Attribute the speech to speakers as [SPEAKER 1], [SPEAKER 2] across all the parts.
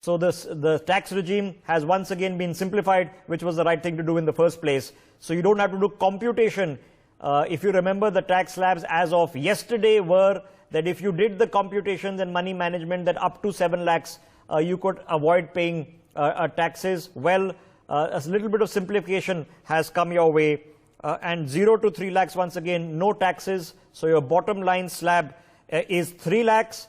[SPEAKER 1] So the tax regime has once again been simplified, which was the right thing to do in the first place. So you don't have to do computation. If you remember, the tax slabs as of yesterday were that if you did the computations and money management, that up to 7 lakhs, you could avoid paying taxes. Well, a little bit of simplification has come your way. And 0 to 3 lakhs, once again, no taxes. So your bottom line slab is 3 lakhs,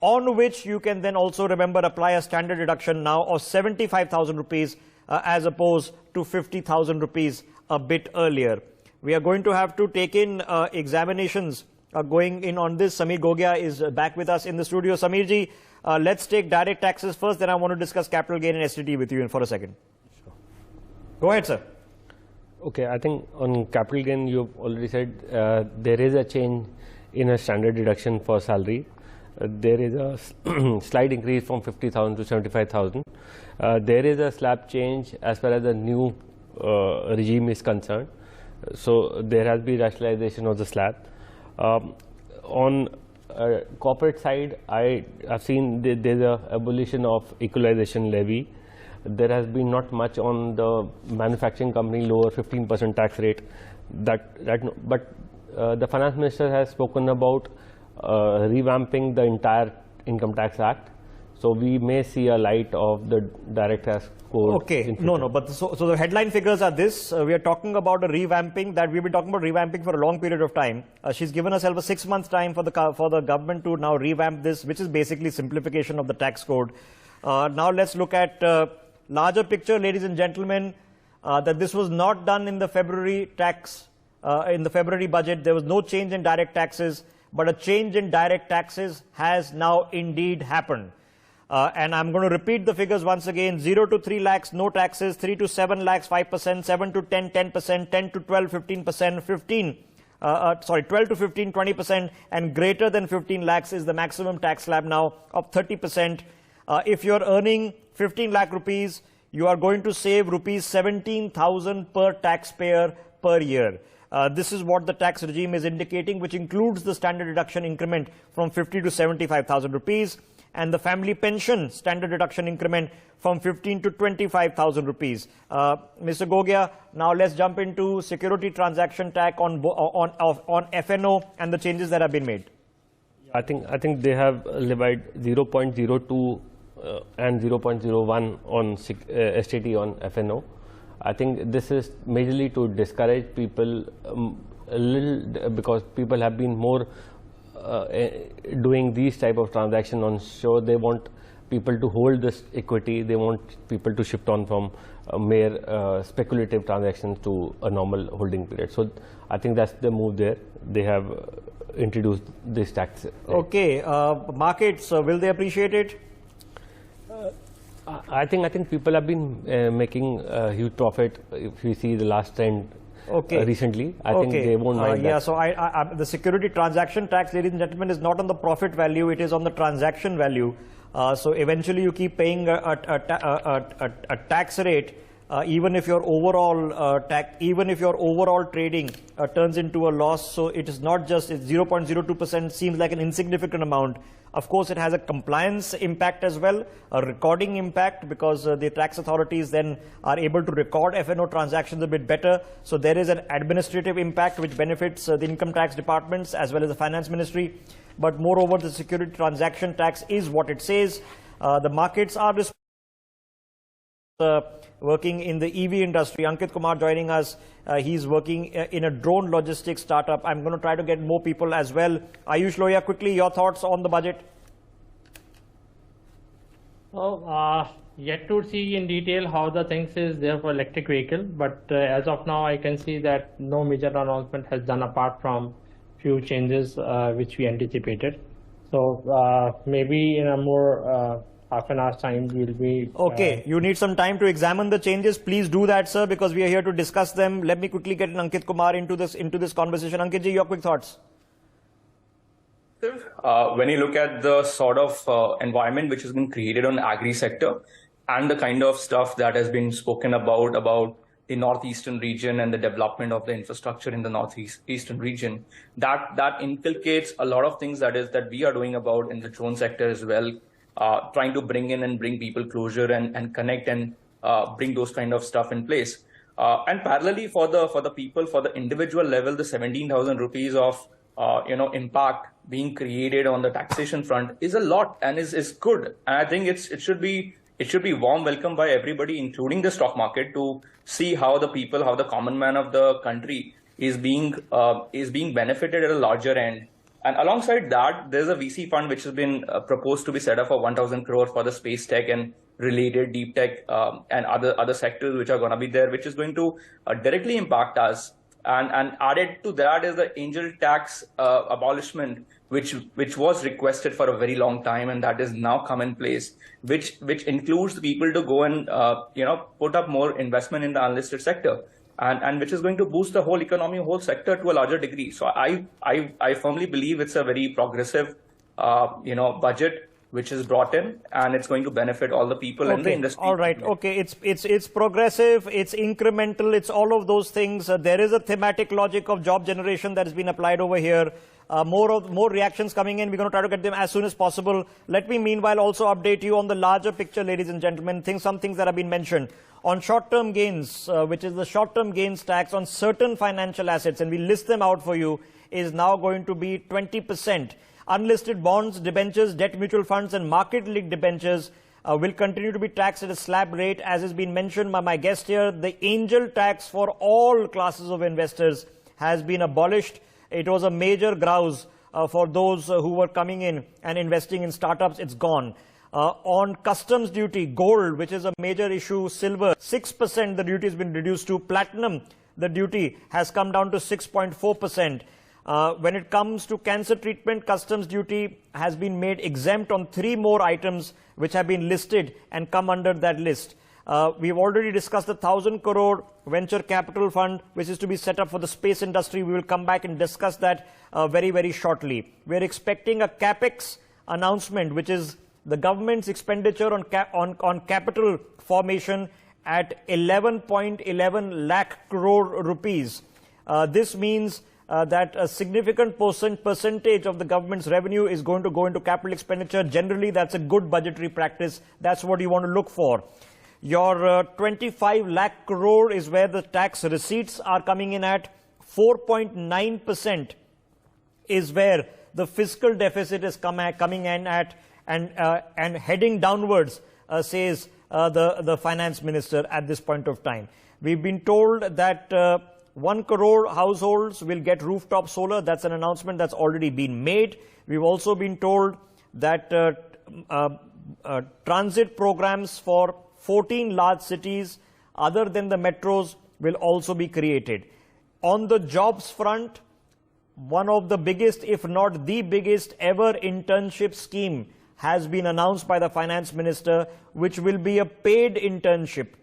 [SPEAKER 1] on which you can then also, remember, apply a standard deduction now of 75,000 rupees as opposed to 50,000 rupees a bit earlier. We are going to have to take in examinations going in on this. Samir Gogia is back with us in the studio. Samir ji, let's take direct taxes first, then I want to discuss capital gain and STT with you for a second.
[SPEAKER 2] Sure.
[SPEAKER 1] Go ahead, sir.
[SPEAKER 2] Okay, I think on capital gain, you've already said there is a change in a standard deduction for salary. There is a slight increase from 50,000 to 75,000. There is a slab change as far as the new regime is concerned. So there has been rationalization of the slab. On corporate side, I have seen there's a abolition of equalization levy. There has been not much on the manufacturing company lower 15% tax rate. But the finance minister has spoken about revamping the entire income tax act. So we may see a light of the direct tax code.
[SPEAKER 1] Okay, but so the headline figures are this. We are talking about a revamping that we've been talking about revamping for a long period of time. She's given herself a 6 month time for the government to now revamp this, which is basically simplification of the tax code. Now let's look at larger picture, ladies and gentlemen, that this was not done in the February tax, in the February budget. There was no change in direct taxes, but a change in direct taxes has now indeed happened. And I'm going to repeat the figures once again. 0 to 3 lakhs, no taxes. 3 to 7 lakhs, 5%. 7 to 10, 10%. 10 to 12, 15%. 12 to 15, 20%. And greater than 15 lakhs is the maximum tax slab now of 30%. If you're earning 15 lakh rupees, you are going to save rupees 17,000 per taxpayer per year. This is what the tax regime is indicating, which includes the standard deduction increment from 50 to 75,000 rupees and the family pension standard deduction increment from 15 to 25,000 rupees. Mr. Gogia, now let's jump into security transaction tax on FNO and the changes that have been made.
[SPEAKER 2] I think they have levied 0.02 and 0.01 on STT on FNO. I think this is majorly to discourage people a little, because people have been more doing these type of transactions on shore. They want people to hold this equity. They want people to shift on from mere speculative transactions to a normal holding period. So I think that's the move there. They have introduced this tax.
[SPEAKER 1] Okay, markets, will they appreciate it?
[SPEAKER 2] I think people have been making a huge profit. If you see the last trend recently, I think they won't mind that.
[SPEAKER 1] So the security transaction tax, ladies and gentlemen, is not on the profit value, it is on the transaction value. So eventually you keep paying a tax rate, even if your overall trading turns into a loss. So it is not just 0.02% seems like an insignificant amount. Of course, it has a compliance impact as well, a recording impact, because the tax authorities then are able to record FNO transactions a bit better. So there is an administrative impact which benefits the income tax departments as well as the finance ministry. But moreover, the security transaction tax is what it says. The markets are working in the EV industry. Ankit Kumar joining us. He's working in a drone logistics startup. I'm going to try to get more people as well. Ayush Lohia, quickly, your thoughts on the budget?
[SPEAKER 3] Well, yet to see in detail how the things is there for electric vehicle. But as of now, I can see that no major announcement has done apart from few changes which we anticipated. So maybe in a more half an hour's time we'll be...
[SPEAKER 1] Okay, you need some time to examine the changes. Please do that, sir, because we are here to discuss them. Let me quickly get Ankit Kumar into this conversation. Ankit ji, your quick thoughts.
[SPEAKER 4] When you look at the sort of environment which has been created on agri sector and the kind of stuff that has been spoken about the northeastern region and the development of the infrastructure in the northeastern region, that inculcates a lot of things that we are doing about in the drone sector as well. trying to bring in and bring people closure and connect and bring those kind of stuff in place. And parallelly for the people, for the individual level, the 17,000 rupees of impact being created on the taxation front is a lot and is good. And I think it should be warm welcome by everybody, including the stock market, to see how the people, how the common man of the country is being benefited at a larger end. And alongside that, there's a VC fund which has been proposed to be set up for 1,000 crore for the space tech and related deep tech and other sectors which are going to be there, which is going to directly impact us. And added to that is the angel tax abolishment, which was requested for a very long time, and that is now come in place, which includes the people to go and put up more investment in the unlisted sector. And which is going to boost the whole economy, whole sector to a larger degree. So I firmly believe it's a very progressive, budget which is brought in, and it's going to benefit all the people in the industry.
[SPEAKER 1] All right. Okay. It's progressive. It's incremental. It's all of those things. There is a thematic logic of job generation that has been applied over here. More reactions coming in. We're going to try to get them as soon as possible. Let me meanwhile also update you on the larger picture, ladies and gentlemen. Some things that have been mentioned. On short-term gains, which is the short-term gains tax on certain financial assets, and we list them out for you, is now going to be 20%. Unlisted bonds, debentures, debt mutual funds, and market-linked debentures will continue to be taxed at a slab rate, as has been mentioned by my guest here. The angel tax for all classes of investors has been abolished. It was a major grouse for those who were coming in and investing in startups. It's gone. On customs duty, gold, which is a major issue, silver, 6% the duty has been reduced to. Platinum, the duty has come down to 6.4%. When it comes to cancer treatment, customs duty has been made exempt on 3 more items which have been listed and come under that list. We've already discussed the 1,000 crore venture capital fund, which is to be set up for the space industry. We will come back and discuss that very, very shortly. We're expecting a capex announcement, which is the government's expenditure on capital formation at 11.11 lakh crore rupees. This means that a significant percentage of the government's revenue is going to go into capital expenditure. Generally, that's a good budgetary practice. That's what you want to look for. Your 25 lakh crore is where the tax receipts are coming in at. 4.9% is where the fiscal deficit is coming in at, and heading downwards, says the finance minister at this point of time. We've been told that 1 crore households will get rooftop solar. That's an announcement that's already been made. We've also been told that transit programs for 14 large cities other than the metros will also be created. On the jobs front, one of the biggest, if not the biggest ever internship scheme has been announced by the finance minister, which will be a paid internship.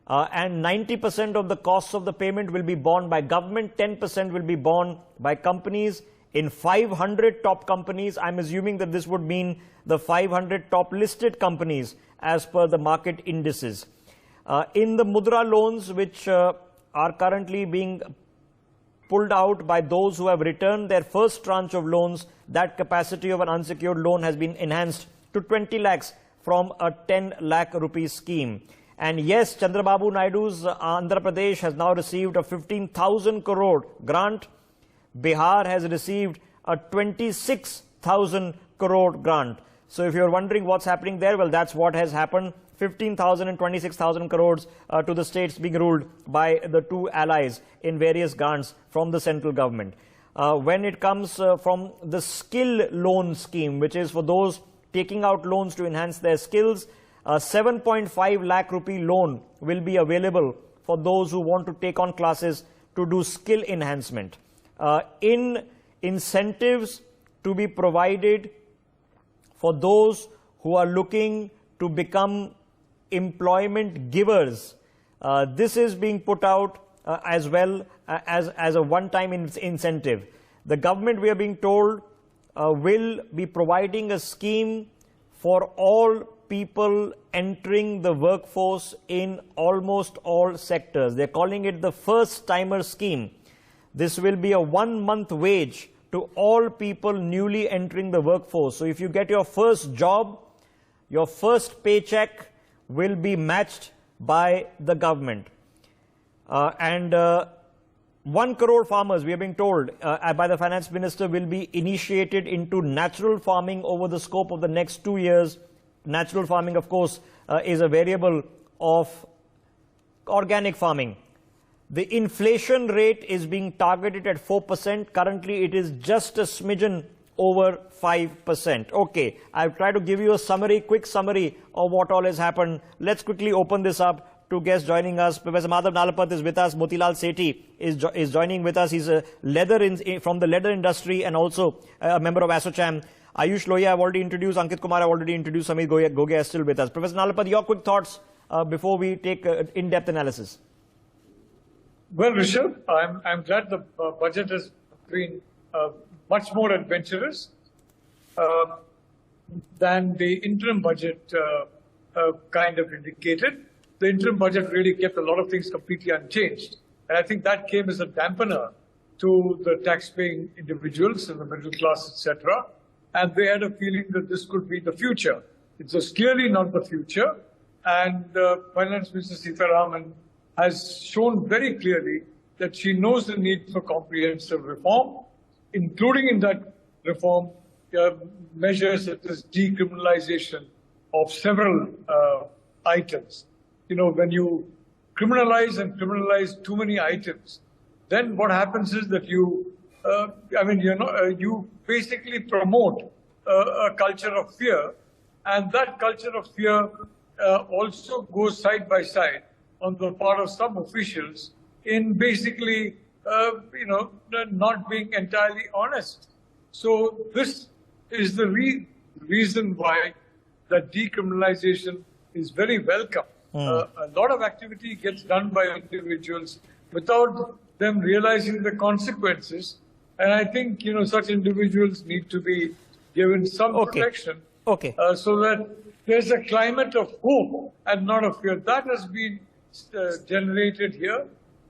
[SPEAKER 1] And 90% of the costs of the payment will be borne by government, 10% will be borne by companies. In 500 top companies, I'm assuming that this would mean the 500 top listed companies as per the market indices. In the Mudra loans, which are currently being pulled out by those who have returned their first tranche of loans, that capacity of an unsecured loan has been enhanced to 20 lakhs from a 10 lakh rupees scheme. And yes, Chandrababu Naidu's Andhra Pradesh has now received a 15,000 crore grant. Bihar has received a 26,000 crore grant. So if you're wondering what's happening there, well, that's what has happened. 15,000 and 26,000 crores to the states being ruled by the two allies in various grants from the central government. When it comes from the skill loan scheme, which is for those taking out loans to enhance their skills, a 7.5 lakh rupee loan will be available for those who want to take on classes to do skill enhancement. In incentives to be provided for those who are looking to become employment givers. This is being put out as well as a one-time incentive. The government, we are being told, will be providing a scheme for all people entering the workforce in almost all sectors. They're calling it the first-timer scheme. This will be a 1-month wage to all people newly entering the workforce. So if you get your first job, your first paycheck will be matched by the government. 1 crore farmers, we are being told by the finance minister, will be initiated into natural farming over the scope of the next 2 years. Natural farming, of course, is a variable of organic farming. The inflation rate is being targeted at 4%. Currently, it is just a smidgen over 5%. Okay, I'll try to give you a summary, quick summary of what all has happened. Let's quickly open this up to guests joining us. Professor Madhav Nalapat is with us. Motilal Sethi is joining with us. He's a from the leather industry and also a member of ASSOCHAM. Ayush Lohia I've already introduced. Ankit Kumar I've already introduced. Samir Goge is still with us. Professor Nalapat, your quick thoughts before we take in-depth analysis.
[SPEAKER 5] Well, Rishabh, I'm glad the budget has been much more adventurous than the interim budget kind of indicated. The interim budget really kept a lot of things completely unchanged. And I think that came as a dampener to the tax-paying individuals in the middle class, etc. And they had a feeling that this could be the future. It was clearly not the future. And Finance Minister Sitharaman has shown very clearly that she knows the need for comprehensive reform, including in that reform measures such as decriminalization of several items. You know, when you criminalize too many items, then what happens is that you basically promote a culture of fear, and that culture of fear also goes side by side on the part of some officials in basically, not being entirely honest. So this is the reason why the decriminalization is very welcome. A lot of activity gets done by individuals without them realizing the consequences. And I think, such individuals need to be given some protection so that there's a climate of hope and not of fear. That has been generated here.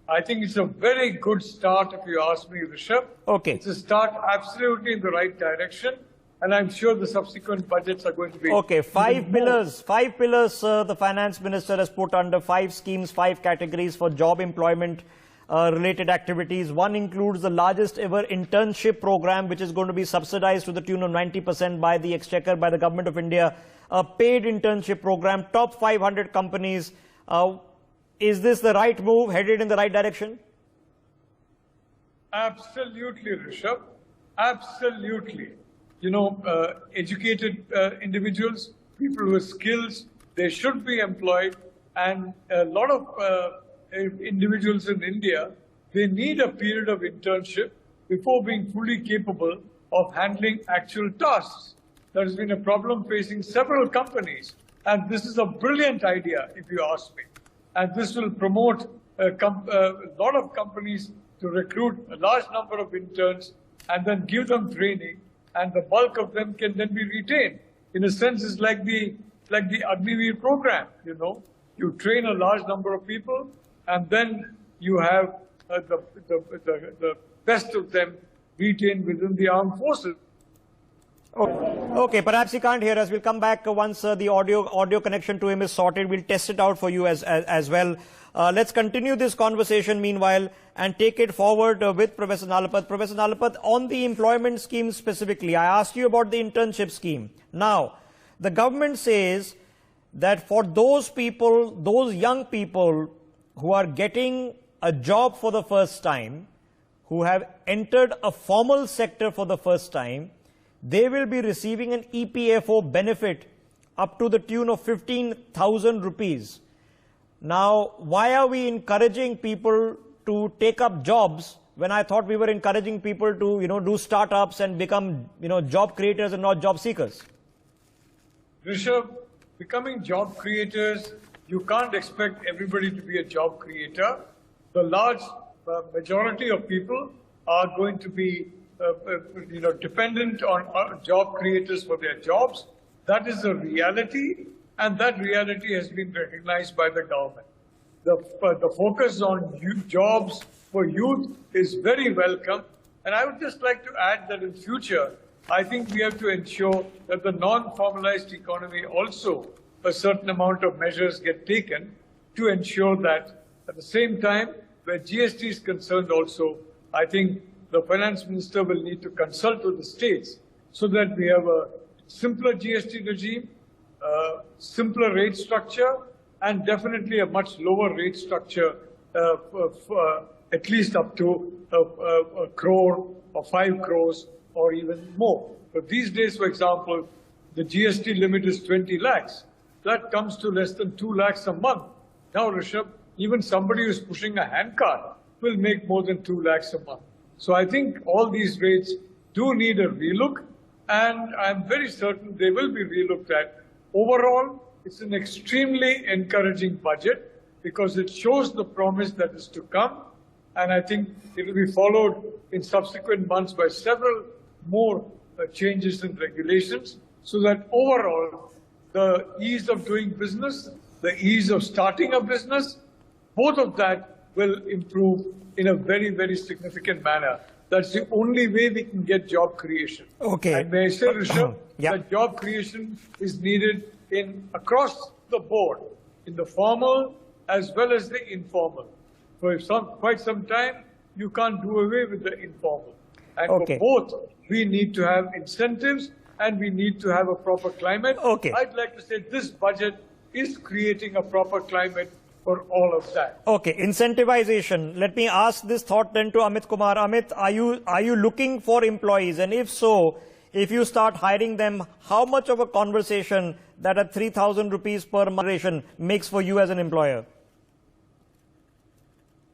[SPEAKER 5] I think it's a very good start, if you ask me, Rishabh.
[SPEAKER 1] Okay.
[SPEAKER 5] It's a start absolutely in the right direction. And I'm sure the subsequent budgets are going to be...
[SPEAKER 1] Okay, five pillars, the finance minister has put under 5 schemes, 5 categories for job employment related activities. One includes the largest ever internship program, which is going to be subsidized to the tune of 90% by the Exchequer, by the Government of India. A paid internship program, top 500 companies. Is this the right move, headed in the right direction?
[SPEAKER 5] Absolutely, Rishabh. Absolutely. Educated individuals, people with skills, they should be employed. And a lot of individuals in India, they need a period of internship before being fully capable of handling actual tasks. There has been a problem facing several companies. And this is a brilliant idea, if you ask me. And this will promote a lot of companies to recruit a large number of interns and then give them training. And the bulk of them can then be retained. In a sense, it's like the Agniveer program, You train a large number of people, and then you have the best of them retained within the armed forces.
[SPEAKER 1] Okay, perhaps he can't hear us. We'll come back once the audio connection to him is sorted. We'll test it out for you as well. Let's continue this conversation meanwhile and take it forward with Professor Nalapat. Professor Nalapat, on the employment scheme specifically, I asked you about the internship scheme. Now, the government says that for those people, those young people who are getting a job for the first time, who have entered a formal sector for the first time, they will be receiving an EPFO benefit up to the tune of 15,000 rupees. Now, why are we encouraging people to take up jobs when I thought we were encouraging people to, do startups and become, job creators and not job seekers?
[SPEAKER 5] Rishabh, becoming job creators, you can't expect everybody to be a job creator. The large majority of people are going to be, dependent on job creators for their jobs. That is a reality, and that reality has been recognized by the government. The focus on jobs for youth is very welcome. And I would just like to add that in future, I think we have to ensure that the non-formalized economy also, a certain amount of measures get taken to ensure that at the same time, where GST is concerned also, I think the finance minister will need to consult with the states so that we have a simpler GST regime, simpler rate structure, and definitely a much lower rate structure, at least up to a crore or 5 crores or even more. But these days, for example, the GST limit is 20 lakhs. That comes to less than 2 lakhs a month. Now, Rishabh, even somebody who's pushing a handcart will make more than 2 lakhs a month. So I think all these rates do need a relook, and I'm very certain they will be relooked at. Overall, it's an extremely encouraging budget because it shows the promise that is to come, and I think it will be followed in subsequent months by several more changes in regulations, so that overall the ease of doing business, the ease of starting a business, both of that will improve in a very, very significant manner. That's the only way we can get job creation.
[SPEAKER 1] Okay.
[SPEAKER 5] And may I say, Rishabh,
[SPEAKER 1] Yeah.
[SPEAKER 5] that job creation is needed across the board, in the formal as well as the informal. For quite some time, you can't do away with the informal. And
[SPEAKER 1] Okay.
[SPEAKER 5] for both, we need to have incentives and we need to have a proper climate.
[SPEAKER 1] Okay.
[SPEAKER 5] I'd like to say this budget is creating a proper climate for all of that.
[SPEAKER 1] Okay, incentivization. Let me ask this thought then to Amit Kumar. Amit, are you looking for employees? And if so, if you start hiring them, how much of a conversation that a 3,000 rupees per month makes for you as an employer?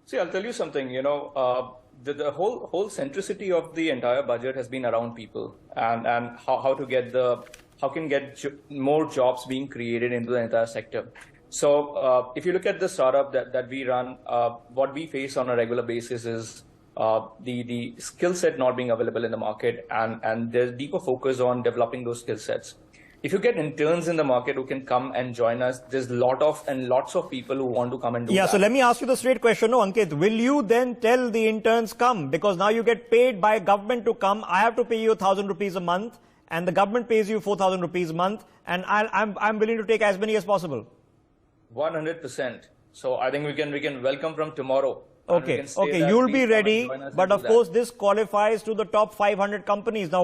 [SPEAKER 4] See, I'll tell you something, the whole centricity of the entire budget has been around people and how can get more jobs being created into the entire sector. So if you look at the startup that we run, what we face on a regular basis is the skill set not being available in the market, and there's deeper focus on developing those skill sets. If you get interns in the market who can come and join us, there's lots of people who want to come and do that.
[SPEAKER 1] So let me ask you the straight question. No, Ankit, will you then tell the interns come? Because now you get paid by government to come. I have to pay you 1,000 rupees a month, and the government pays you 4,000 rupees a month, and I'm willing to take as many as possible.
[SPEAKER 4] 100%. So I think we can welcome from tomorrow.
[SPEAKER 1] Okay, you'll be ready, but of course this qualifies to the top 500 companies. Now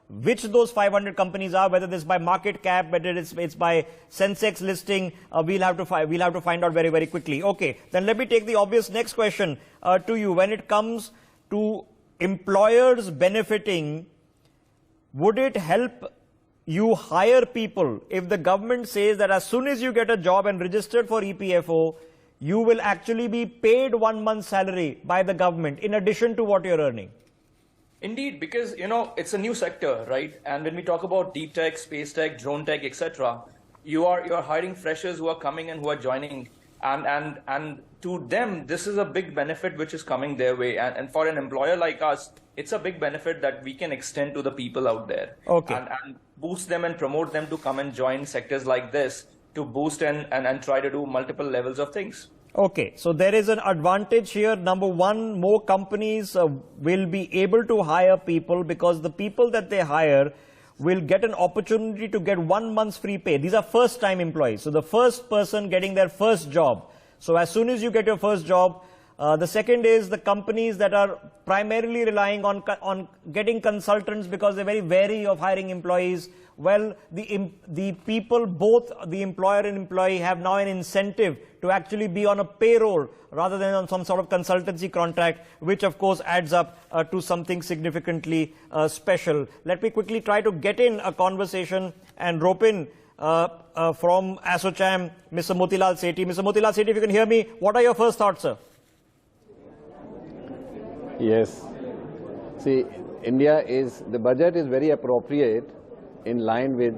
[SPEAKER 1] which those 500 companies are, whether this by market cap, whether it's by Sensex listing, we'll have to find out very, very quickly. Okay, then let me take the obvious next question to you. When it comes to employers benefiting, would it help you hire people if the government says that as soon as you get a job and registered for EPFO, you will actually be paid 1 month's salary by the government in addition to what you're earning?
[SPEAKER 4] Indeed, because, it's a new sector, right? And when we talk about deep tech, space tech, drone tech, etc., you're hiring freshers who are coming and who are joining. And to them, this is a big benefit which is coming their way. And for an employer like us, it's a big benefit that we can extend to the people out there.
[SPEAKER 1] Okay.
[SPEAKER 4] And boost them and promote them to come and join sectors like this to boost and try to do multiple levels of things.
[SPEAKER 1] Okay, so there is an advantage here. Number one, more companies will be able to hire people because the people that they hire will get an opportunity to get 1 month's free pay. These are first-time employees. So the first person getting their first job. So as soon as you get your first job, the second is the companies that are primarily relying on getting consultants because they're very wary of hiring employees. Well, the people, both the employer and employee, have now an incentive to actually be on a payroll rather than on some sort of consultancy contract, which of course adds up to something significantly special. Let me quickly try to get in a conversation and rope in from ASSOCHAM, Mr. Motilal Sethi. Mr. Motilal Sethi, if you can hear me, what are your first thoughts, sir?
[SPEAKER 6] Yes. See, the budget is very appropriate in line with